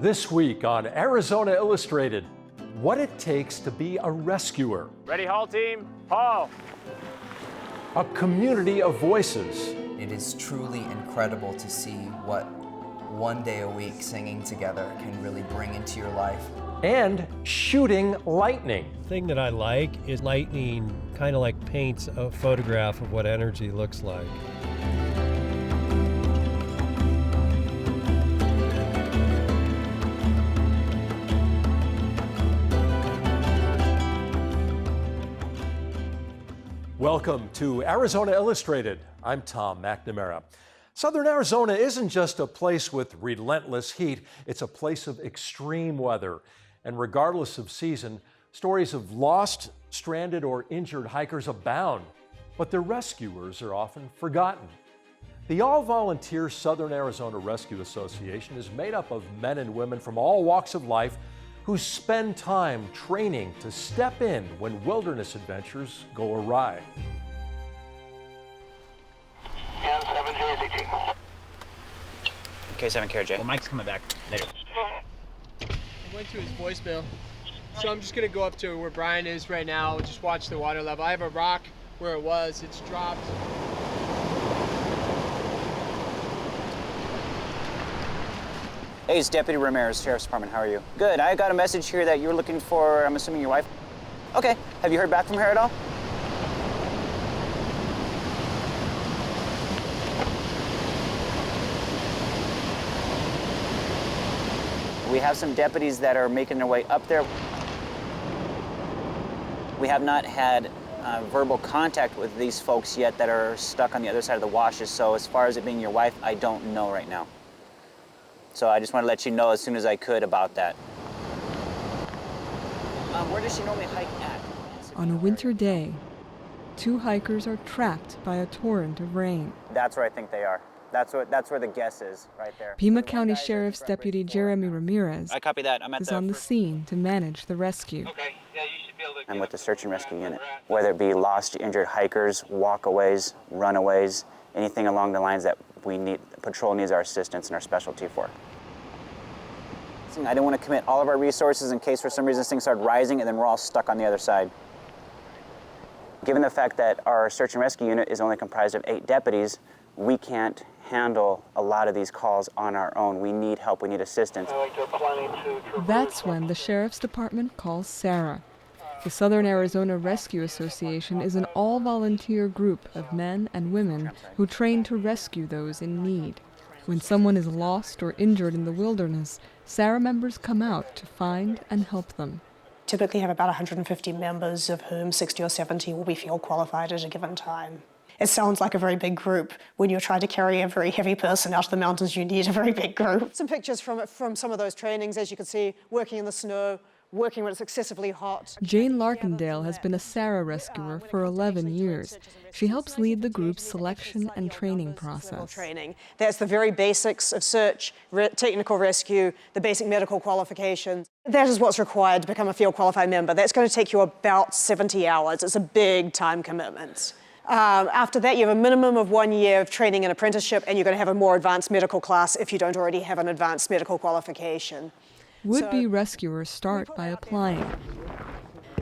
This week on Arizona Illustrated, what it takes to be a rescuer. Ready, haul team, haul. A community of voices. It is truly incredible to see what one day a week singing together can really bring into your life. And shooting lightning. The thing that I like is lightning kind of like paints a photograph of what energy looks like. Welcome to Arizona Illustrated. I'm Tom McNamara. Southern Arizona isn't just a place with relentless heat, it's a place of extreme weather. And regardless of season, stories of lost, stranded, or injured hikers abound, but their rescuers are often forgotten. The all-volunteer Southern Arizona Rescue Association is made up of men and women from all walks of life who spend time training to step in when wilderness adventures go awry. Okay, 7 KRJ. Well, Mike's coming back later. I went to his voicemail. So I'm just gonna go up to where Brian is right now, just watch the water level. I have a rock where it was, it's dropped. Hey, it's Deputy Ramirez, Sheriff's Department. How are you? Good. I got a message here that you're looking for, I'm assuming, your wife. Okay. Have you heard back from her at all? We have some deputies that are making their way up there. We have not had verbal contact with these folks yet that are stuck on the other side of the washes, so as far as it being your wife, I don't know right now. So I just want to let you know as soon as I could about that. Where does she normally hike at? On a winter day, two hikers are trapped by a torrent of rain. That's where I think they are. That's where the guess is, right there. Pima County Sheriff's Deputy Jeremy Ramirez I copy that. I'm at is on the scene to manage the rescue. Okay, yeah, you should be able to. I'm with the search and rescue unit. Whether it be lost, injured hikers, walkaways, runaways, anything along the lines that we need, patrol needs our assistance and our specialty for. I didn't want to commit all of our resources in case for some reason things started rising and then we're all stuck on the other side. Given the fact that our search and rescue unit is only comprised of 8 deputies, we can't handle a lot of these calls on our own. We need help, we need assistance. That's when the Sheriff's Department calls Sarah. The Southern Arizona Rescue Association is an all-volunteer group of men and women who train to rescue those in need. When someone is lost or injured in the wilderness, Sarah members come out to find and help them. Typically have about 150 members, of whom 60 or 70 will be field qualified at a given time. It sounds like a very big group. When you're trying to carry a very heavy person out of the mountains, you need a very big group. Some pictures from some of those trainings, as you can see, working in the snow, working when it's excessively hot. Jane Larkendale has been a Sarah rescuer for 11 years. She helps lead the group's selection and training process. That's the very basics of search, technical rescue, the basic medical qualifications. That is what's required to become a field qualified member. That's going to take you about 70 hours. It's a big time commitment. After that, you have a minimum of 1 year of training and apprenticeship, and you're going to have a more advanced medical class if you don't already have an advanced medical qualification. Would-be rescuers start by applying,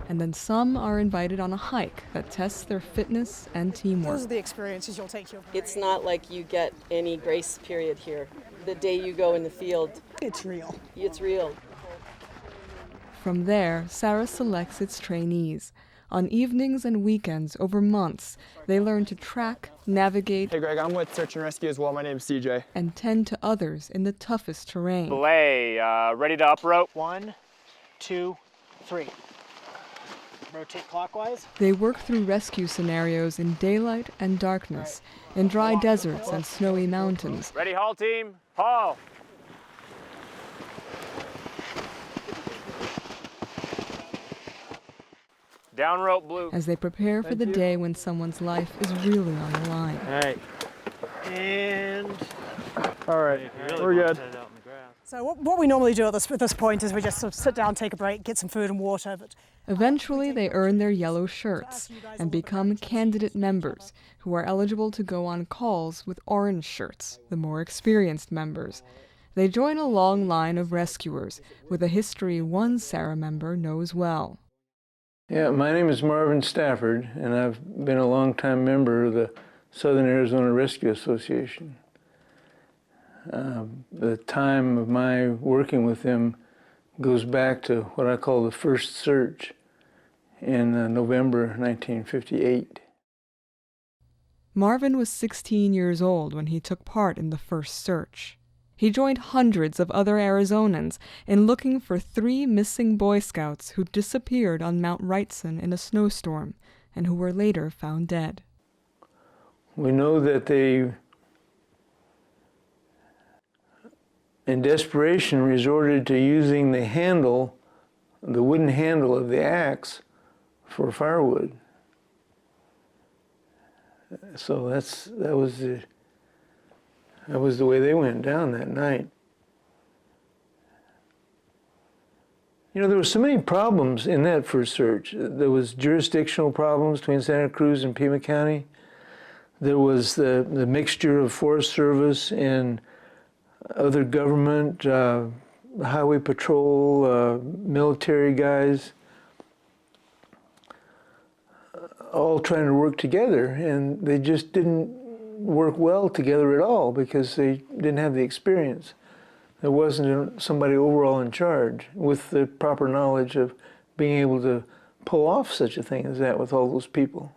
and then some are invited on a hike that tests their fitness and teamwork. Those are the experiences you'll take. It's not like you get any grace period here. The day you go in the field, it's real. It's real. From there, Sarah selects its trainees. On evenings and weekends over months, they learn to track, navigate, Hey Greg, I'm with Search and Rescue as well. My name's CJ. and tend to others in the toughest terrain. Belay, ready to uprope? 1, 2, 3. Rotate clockwise. They work through rescue scenarios in daylight and darkness, in dry deserts and snowy mountains, Ready, haul team, haul. Down rope blue. as they prepare for the day when someone's life is really on the line. All right. And All right, we're good. So what we normally do at this point is we just sort of sit down, take a break, get some food and water. But Eventually, they earn their yellow shirts and become candidate members who are eligible to go on calls with orange shirts, the more experienced members. They join a long line of rescuers with a history one Sarah member knows well. Yeah, my name is Marvin Stafford, and I've been a longtime member of the Southern Arizona Rescue Association. The time of my working with them goes back to what I call the first search in November 1958. Marvin was 16 years old when he took part in the first search. He joined hundreds of other Arizonans in looking for 3 missing Boy Scouts who disappeared on Mount Wrightson in a snowstorm and who were later found dead. We know that they, in desperation, resorted to using the handle, the wooden handle of the axe, for firewood. So that was the way they went down that night. You know, there were so many problems in that first search. There was jurisdictional problems between Santa Cruz and Pima County. There was the mixture of Forest Service and other government, highway patrol, military guys, all trying to work together, and they just didn't work well together at all because they didn't have the experience. There wasn't somebody overall in charge with the proper knowledge of being able to pull off such a thing as that with all those people.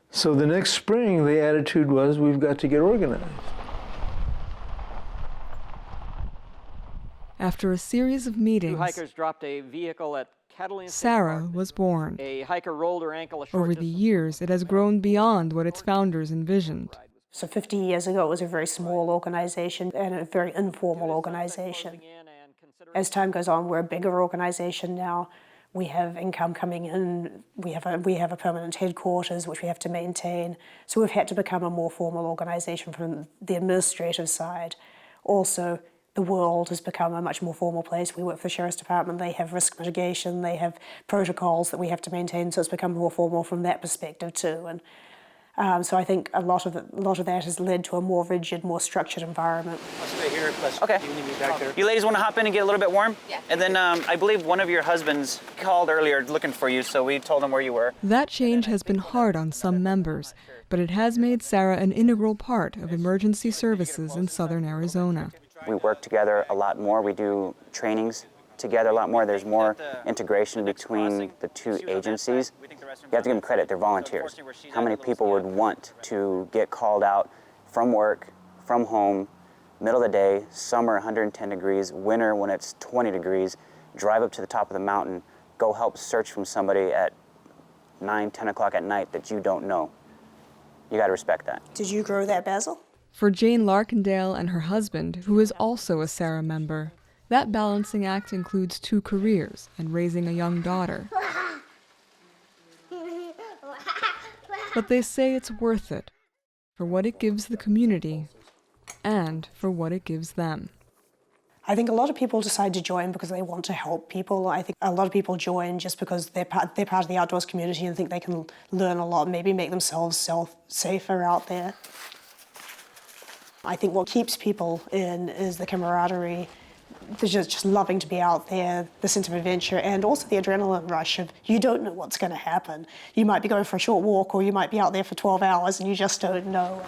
So the next spring, the attitude was, we've got to get organized. After a series of meetings, 2 hikers dropped a vehicle at Catalina Sarah was born. A hiker rolled her ankle a short Over the years, it has grown beyond what its founders envisioned. So 50 years ago, it was a very small organization and a very informal organization. As time goes on, we're a bigger organization now. We have income coming in. We have a permanent headquarters, which we have to maintain. So we've had to become a more formal organization from the administrative side. Also, the world has become a much more formal place. We work for the Sheriff's Department. They have risk mitigation. They have protocols that we have to maintain. So it's become more formal from that perspective too. And so I think a lot of that has led to a more rigid, more structured environment. I'll stay here. Okay. You need me back there. You ladies want to hop in and get a little bit warm? Yeah. And then I believe one of your husbands called earlier looking for you, so we told him where you were. That change has been hard on some members, but it has made Sarah an integral part of emergency services in southern Arizona. We work together a lot more. We do trainings together a lot more. There's more integration between the 2 agencies. You have to give them credit, they're volunteers. How many people would want to get called out from work, from home, middle of the day, summer 110 degrees, winter when it's 20 degrees, drive up to the top of the mountain, go help search from somebody at 9, 10 o'clock at night that you don't know. You gotta respect that. Did you grow that basil? For Jane Larkindale and her husband, who is also a Sarah member, that balancing act includes 2 careers and raising a young daughter. But they say it's worth it, for what it gives the community and for what it gives them. I think a lot of people decide to join because they want to help people. I think a lot of people join just because they're part of the outdoors community and think they can learn a lot, maybe make themselves safer out there. I think what keeps people in is the camaraderie, just loving to be out there, the sense of adventure, and also the adrenaline rush of you don't know what's going to happen. You might be going for a short walk or you might be out there for 12 hours and you just don't know.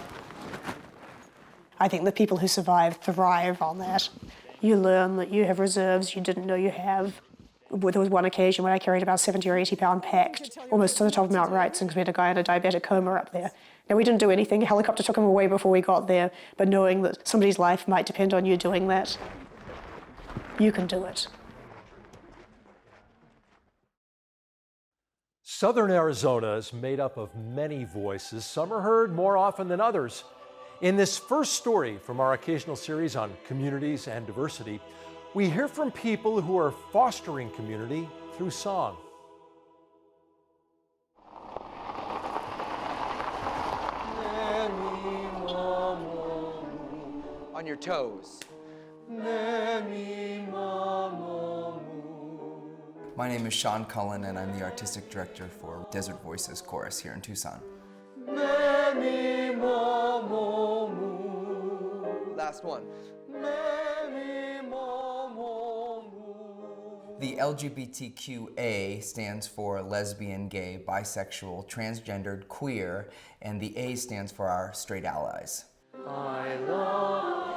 I think the people who survive thrive on that. You learn that you have reserves you didn't know you have. There was one occasion when I carried about 70 or 80 pound pack almost to the top of Mount Wrightson because we had a guy in a diabetic coma up there. Now, we didn't do anything. A helicopter took him away before we got there, but knowing that somebody's life might depend on you doing that, you can do it. Southern Arizona is made up of many voices. Some are heard more often than others. In this first story from our occasional series on communities and diversity, we hear from people who are fostering community through song. On your toes. My name is Sean Cullen, and I'm the artistic director for Desert Voices Chorus here in Tucson. Last one. The LGBTQA stands for lesbian, gay, bisexual, transgendered, queer, and the A stands for our straight allies.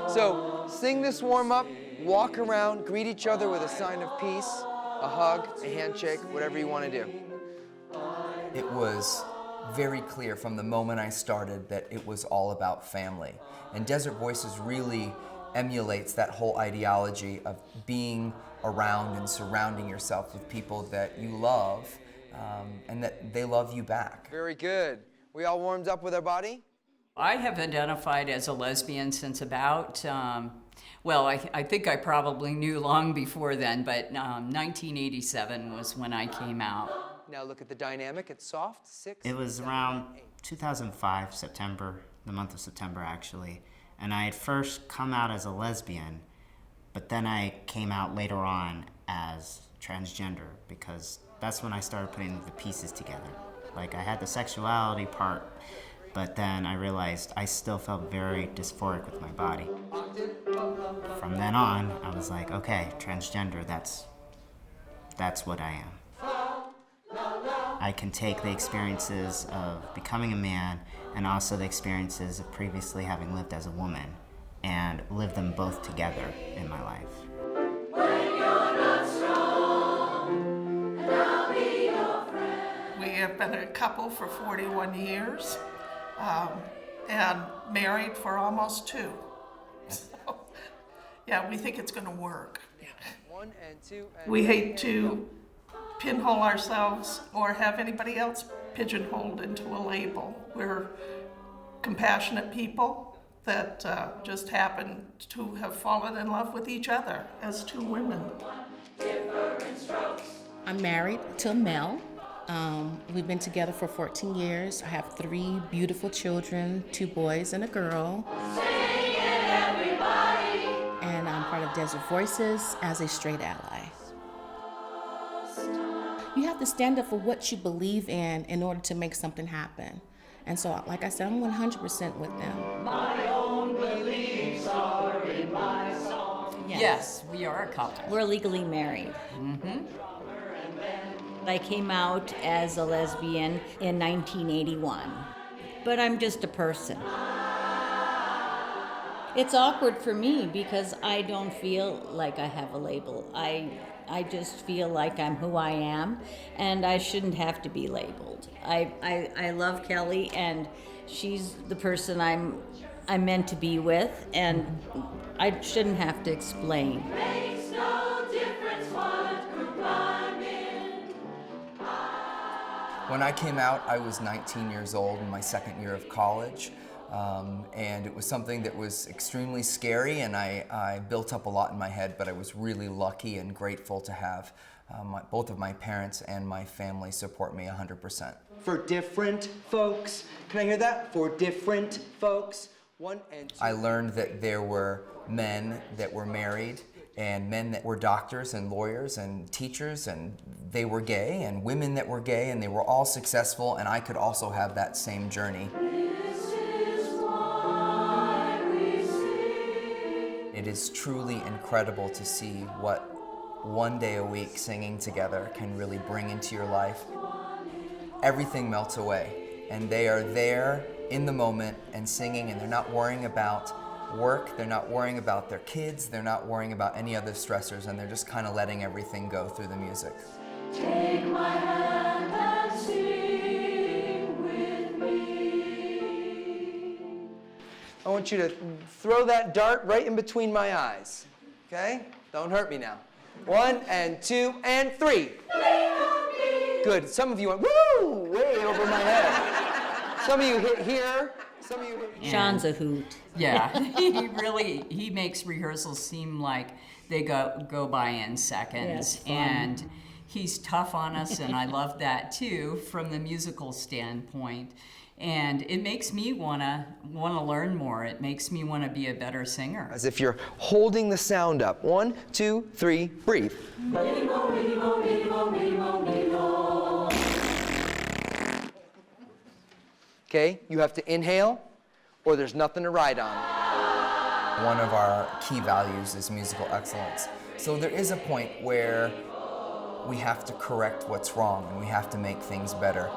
So sing this warm up, walk around, greet each other with a sign of peace, a hug, a handshake, whatever you want to do. It was very clear from the moment I started that it was all about family. And Desert Voices really emulates that whole ideology of being around and surrounding yourself with people that you love and that they love you back. Very good. We all warmed up with our body? I have identified as a lesbian since about, well, I think I probably knew long before then, but 1987 was when I came out. Now look at the dynamic. It's soft. 6. It was around 2005, September, the month of September actually. And I had first come out as a lesbian, but then I came out later on as transgender because that's when I started putting the pieces together. Like I had the sexuality part, but then I realized I still felt very dysphoric with my body. From then on, I was like, okay, transgender, that's what I am. I can take the experiences of becoming a man and also the experiences of previously having lived as a woman and live them both together in my life. We have been a couple for 41 years and married for almost 2. So, yeah, we think it's going to work. 1 and 2 and We hate to pinhole ourselves or have anybody else pigeonholed into a label. We're compassionate people that just happen to have fallen in love with each other as 2 women. I'm married to Mel. We've been together for 14 years. I have 3 beautiful children, 2 boys and a girl. And I'm part of Desert Voices as a straight ally. You have to stand up for what you believe in order to make something happen. And so, like I said, I'm 100% with them. My own beliefs are in my song. Yes, we are a couple. We're legally married. I came out as a lesbian in 1981, but I'm just a person. It's awkward for me because I don't feel like I have a label. I just feel like I'm who I am, and I shouldn't have to be labeled. I love Kelly, and she's the person I'm meant to be with, and I shouldn't have to explain. Makes no difference what group I'm in. When I came out, I was 19 years old in my second year of college. And it was something that was extremely scary, and I built up a lot in my head, but I was really lucky and grateful to have both of my parents and my family support me 100%. For different folks. Can I hear that? For different folks. 1 and 2. I learned that there were men that were married and men that were doctors and lawyers and teachers, and they were gay, and women that were gay, and they were all successful, and I could also have that same journey. It is truly incredible to see what one day a week singing together can really bring into your life. Everything melts away, and they are there in the moment and singing, and they're not worrying about work, they're not worrying about their kids, they're not worrying about any other stressors, and they're just kind of letting everything go through the music. Take my hand and sing with me. I want you to throw that dart right in between my eyes. Okay? Don't hurt me now. 1 and 2 and 3. Good. Some of you went, woo, way over my head. Some of you hit here. Some of you hit here. Sean's a hoot. Yeah, he makes rehearsals seem like they go by in seconds. Yeah, and he's tough on us, and I love that too from the musical standpoint. And it makes me wanna learn more. It makes me want to be a better singer. As if you're holding the sound up. 1, 2, 3, breathe. Okay, you have to inhale, or there's nothing to ride on. one of our key values is musical excellence. So there is a point where we have to correct what's wrong and we have to make things better.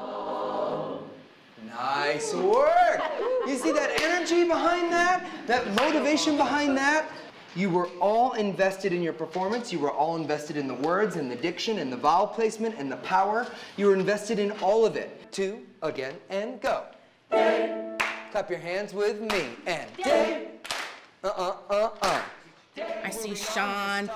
Nice work! You see that energy behind that? That motivation behind that? You were all invested in your performance. You were all invested in the words and the diction and the vowel placement and the power. You were invested in all of it. 2, again, and go. Clap your hands with me. And I see Sean,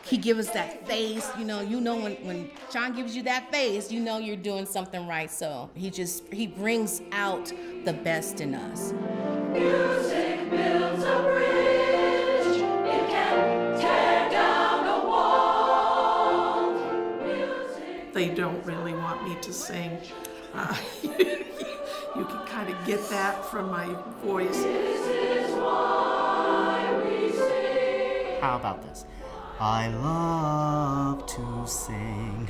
he gives us that face, you know when Sean gives you that face, you know you're doing something right. So he brings out the best in us. Music builds a bridge, it can tear down a wall. They don't really want me to sing. You can kind of get that from my voice. This is why we sing. How about this? I love to sing.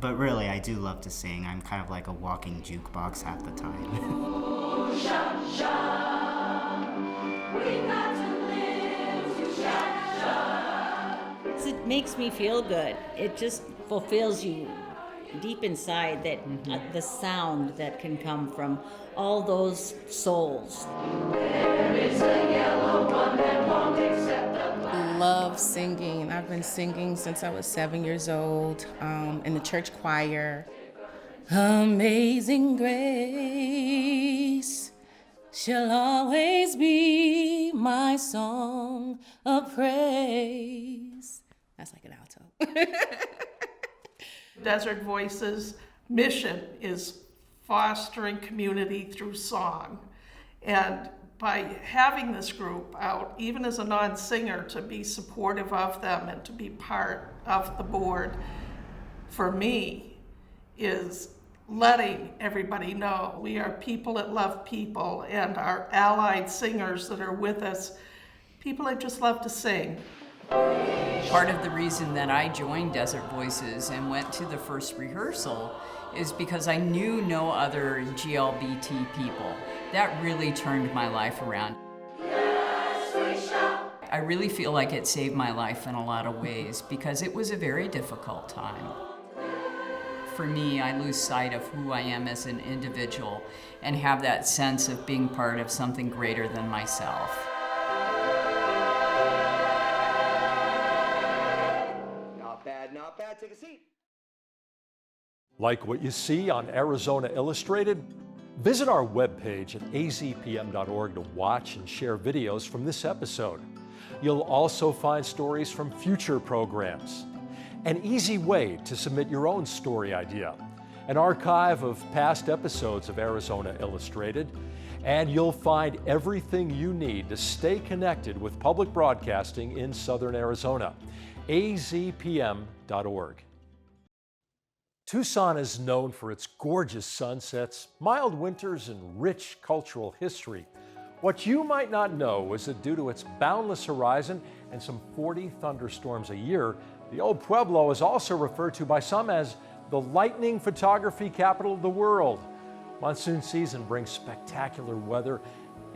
But really, I do love to sing. I'm kind of like a walking jukebox half the time. Ooh, shout, shout. We got to live to shout, shout. It makes me feel good. It just fulfills you deep inside, that the sound that can come from all those souls. There is a yellow one that won't accept the black. Love singing. I've been singing since I was 7 years old in the church choir. Amazing grace shall always be my song of praise. That's like an alto. Desert Voices' mission is fostering community through song. And by having this group out, even as a non-singer, to be supportive of them and to be part of the board, for me, is letting everybody know we are people that love people, and our allied singers that are with us, people that just love to sing. Part of the reason that I joined Desert Voices and went to the first rehearsal is because I knew no other GLBT people. That really turned my life around. Yes, we shall. I really feel like it saved my life in a lot of ways because it was a very difficult time. For me, I lose sight of who I am as an individual and have that sense of being part of something greater than myself. Not bad, take a seat. Like what you see on Arizona Illustrated? Visit our webpage at azpm.org to watch and share videos from this episode. You'll also find stories from future programs, an easy way to submit your own story idea, an archive of past episodes of Arizona Illustrated, and you'll find everything you need to stay connected with public broadcasting in Southern Arizona. azpm.org. Tucson is known for its gorgeous sunsets, mild winters, and rich cultural history. What you might not know is that due to its boundless horizon and some 40 thunderstorms a year, the Old Pueblo is also referred to by some as the lightning photography capital of the world. Monsoon season brings spectacular weather,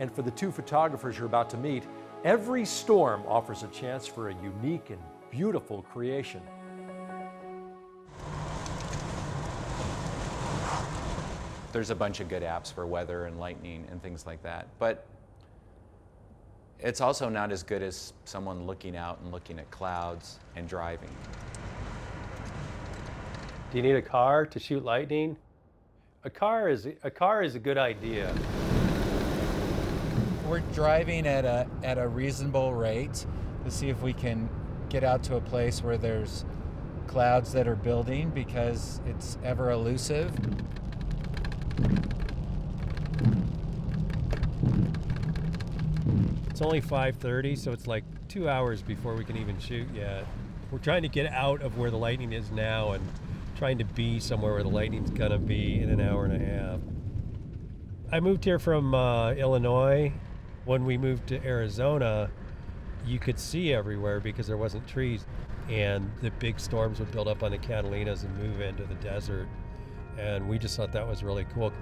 and for the two photographers you're about to meet, every storm offers a chance for a unique and beautiful creation. There's a bunch of good apps for weather and lightning and things like that, but it's also not as good as someone looking out and looking at clouds and driving. Do you need a car to shoot lightning? A car is a good idea. We're driving at a reasonable rate to see if we can get out to a place where there's clouds that are building, because it's ever elusive. It's only 5:30, so it's like 2 hours before we can even shoot yet. We're trying to get out of where the lightning is now and trying to be somewhere where the lightning's gonna be in an hour and a half. I moved here from Illinois. When we moved to Arizona, you could see everywhere because there wasn't trees, and the big storms would build up on the Catalinas and move into the desert, and we just thought that was really cool.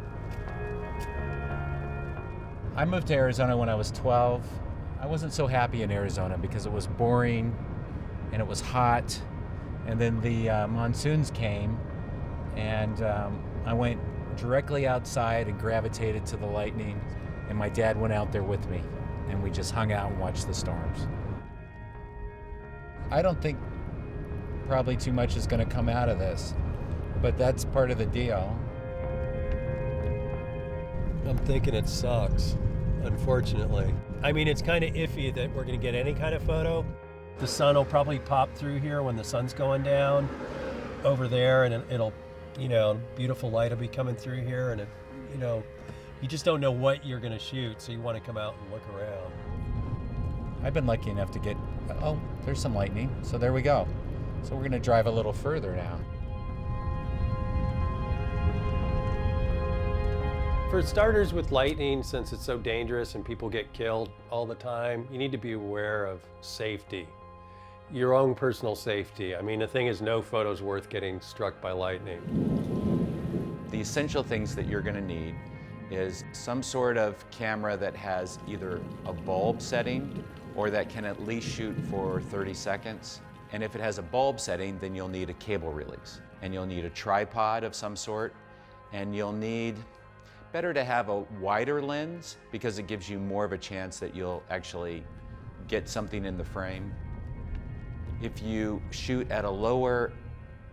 I moved to Arizona when I was 12. I wasn't so happy in Arizona because it was boring and it was hot, and then the monsoons came, and I went directly outside and gravitated to the lightning, and my dad went out there with me, and we just hung out and watched the storms. I don't think probably too much is going to come out of this, but that's part of the deal. I'm thinking it sucks, unfortunately. I mean, it's kind of iffy that we're going to get any kind of photo. The sun will probably pop through here when the sun's going down over there, and it'll, you know, beautiful light will be coming through here, and it, you know, you just don't know what you're going to shoot, so you want to come out and look around. I've been lucky enough to get, oh, there's some lightning, so there we go. So we're going to drive a little further now. For starters, with lightning, since it's so dangerous and people get killed all the time, you need to be aware of safety, your own personal safety. I mean, the thing is, no photo's worth getting struck by lightning. The essential things that you're going to need is some sort of camera that has either a bulb setting or that can at least shoot for 30 seconds. And if it has a bulb setting, then you'll need a cable release. And you'll need a tripod of some sort. And you'll need, better to have a wider lens because it gives you more of a chance that you'll actually get something in the frame. If you shoot at a lower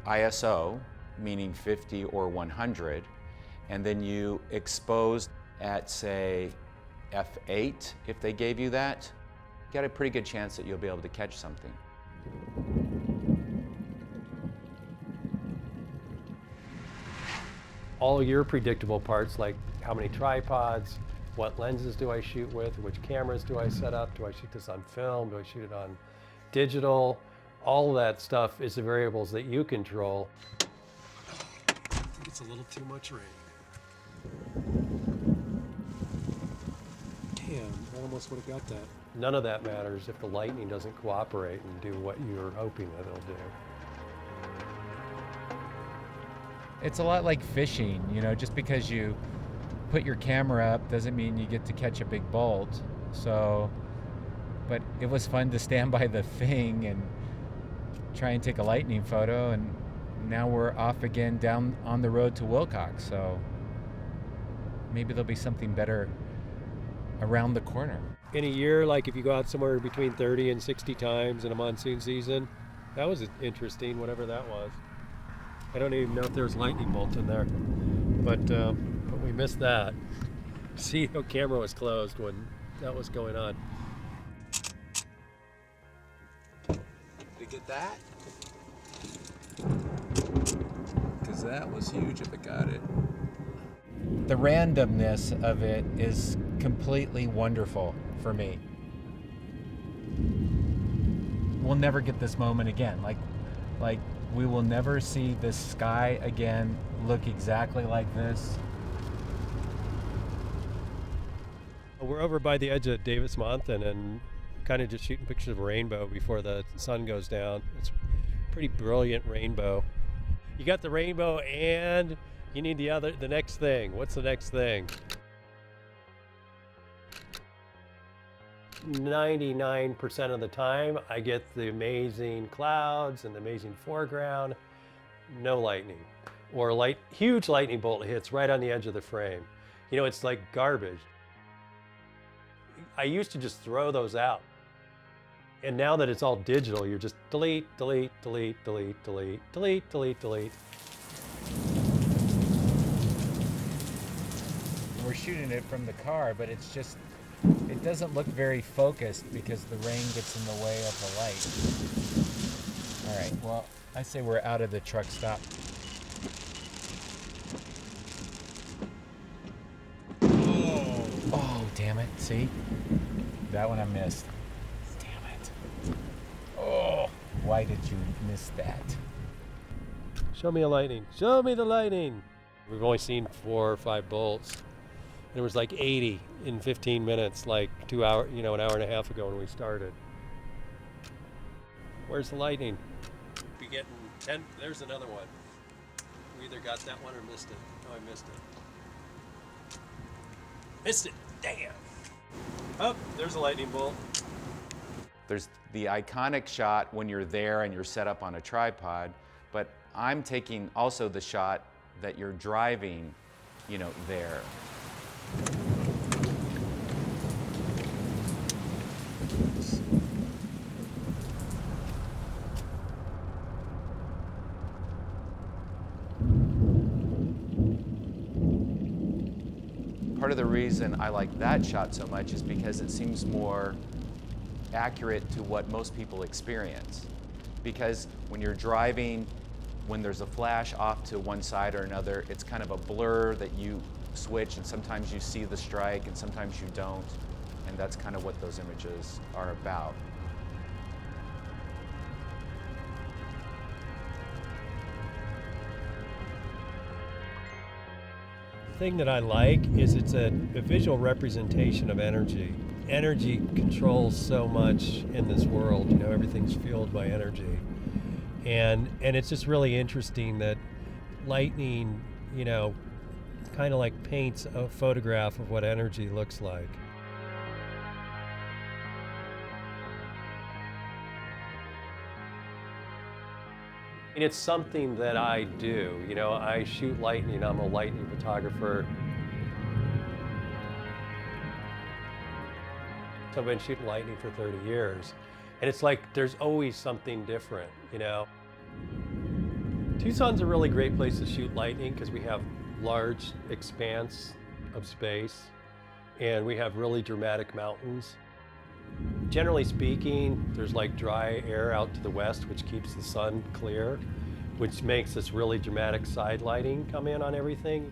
ISO, meaning 50 or 100, and then you expose at, say, f8, if they gave you that, you got a pretty good chance that you'll be able to catch something. All your predictable parts, like how many tripods, what lenses do I shoot with, which cameras do I set up, do I shoot this on film, do I shoot it on digital, all of that stuff is the variables that you control. I think it's a little too much rain. Damn, I almost would have got that. None of that matters if the lightning doesn't cooperate and do what you're hoping that it'll do. It's a lot like fishing, you know, just because you put your camera up doesn't mean you get to catch a big bolt. So, but it was fun to stand by the thing and try and take a lightning photo, and now we're off again down on the road to Wilcox, so maybe there'll be something better around the corner. In a year, like if you go out somewhere between 30 and 60 times in a monsoon season, that was interesting, whatever that was. I don't even know if there's lightning bolts in there, but we missed that. See, the camera was closed when that was going on. Did you get that? Because that was huge if it got it. The randomness of it is completely wonderful for me. We'll never get this moment again. Like we will never see this sky again look exactly like this. We're over by the edge of Davis-Monthan and kind of just shooting pictures of a rainbow before the sun goes down. It's a pretty brilliant rainbow. You got the rainbow and you need the next thing. What's the next thing? 99% of the time, I get the amazing clouds and the amazing foreground, no lightning. Or huge lightning bolt hits right on the edge of the frame. You know, it's like garbage. I used to just throw those out. And now that it's all digital, you're just delete, delete, delete, delete, delete, delete, delete, delete. We're shooting it from the car, but it's just, it doesn't look very focused because the rain gets in the way of the light. All right, well, I say we're out of the truck stop. Oh, damn it, see? That one I missed. Damn it. Oh, why did you miss that? Show me a lightning. Show me the lightning. We've only seen 4 or 5 bolts. And it was like 80 in 15 minutes, like 2 hours, you know, an hour and a half ago when we started. Where's the lightning? We getting 10, there's another one. We either got that one or missed it. Oh, I missed it. Missed it, damn. Oh, there's a lightning bolt. There's the iconic shot when you're there and you're set up on a tripod, but I'm taking also the shot that you're driving, you know, there. Part of the reason I like that shot so much is because it seems more accurate to what most people experience. Because when you're driving, when there's a flash off to one side or another, it's kind of a blur that you switch, and sometimes you see the strike and sometimes you don't. And that's kind of what those images are about. The thing that I like is it's a visual representation of energy. Energy controls so much in this world, you know, everything's fueled by energy. And it's just really interesting that lightning, you know, kind of like paints a photograph of what energy looks like. And it's something that I do, you know, I shoot lightning, I'm a lightning photographer. So I've been shooting lightning for 30 years. And it's like there's always something different, you know. Tucson's a really great place to shoot lightning because we have large expanse of space and we have really dramatic mountains. Generally speaking, there's like dry air out to the west, which keeps the sun clear, which makes this really dramatic side lighting come in on everything.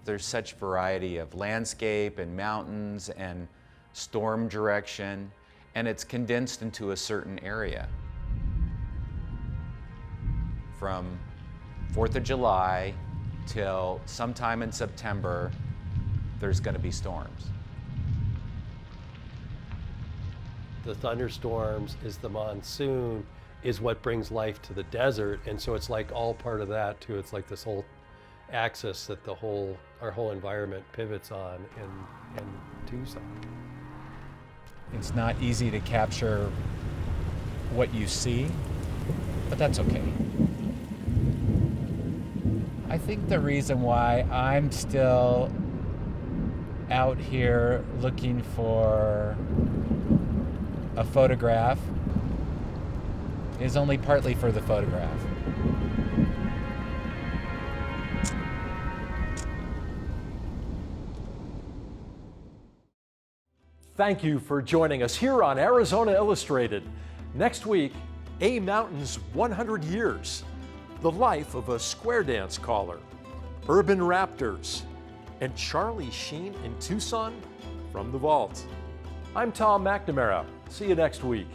There's such variety of landscape and mountains and storm direction, and it's condensed into a certain area. From 4th of July till sometime in September, there's going to be storms. The thunderstorms is the monsoon is what brings life to the desert, and so it's like all part of that too. It's like this whole axis that our whole environment pivots on in Tucson. It's not easy to capture what you see, but that's okay. I think the reason why I'm still out here looking for a photograph is only partly for the photograph. Thank you for joining us here on Arizona Illustrated. Next week, A Mountain's 100 Years, the life of a square dance caller, urban raptors, and Charlie Sheen in Tucson from the vault. I'm Tom McNamara. See you next week.